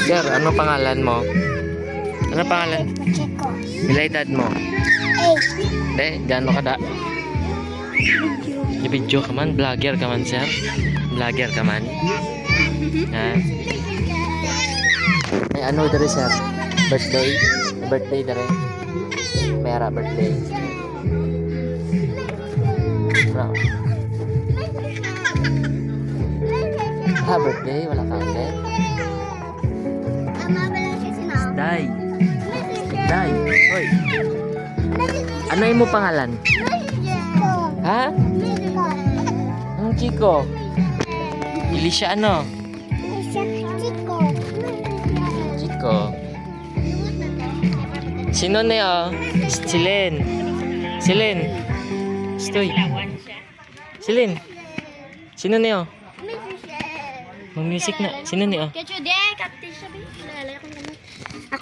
Sir, ano pangalan mo? Ano pangalan? Chico. Ilang edad mo? 8. Hindi, gaano ka da? Video ka man? Vlogger ka man, sir? Vlogger ka man? Ha? Ay, ano dari, sir? Birthday? Birthday dari? Mera birthday. Bro. Ha, birthday? Wala ka ulit? Day. Day. Hoy. Ano yung mo pangalan? Ha? Ang Chico. Elisha ano? Chico. Chico. Sino na yun? Silin. Silin. Stoy. Silin. Sino na yun? Mag-music na. Sino na yun? Kaya